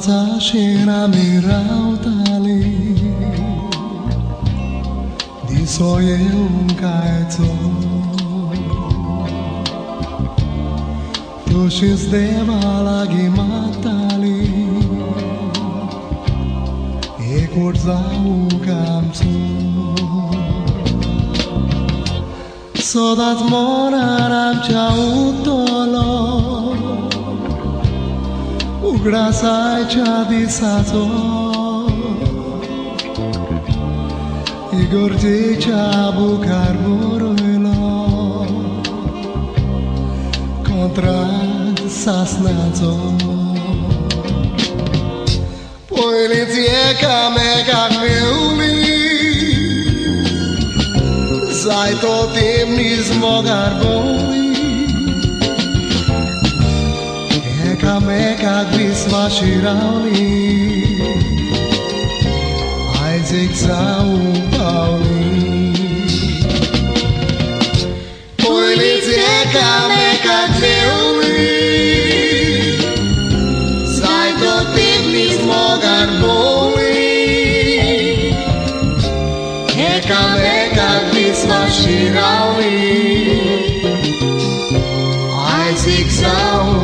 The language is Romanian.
Słońca się nami rautali Di swoje umkajco To się zdewalagi matali E kurza ukamcu Sodat mora nam ciautolo Ugrasaj čadisaco I gordića bukar borojlo Contrad Sasnacho Policijeka me kak me uli Zaj to tim nismo garboli Me kak bismo širali Ajzik zaupali Policijeka me kak ljuli Zaj to tim nismo garboli Eka me kak bismo širali Ajzik zaupali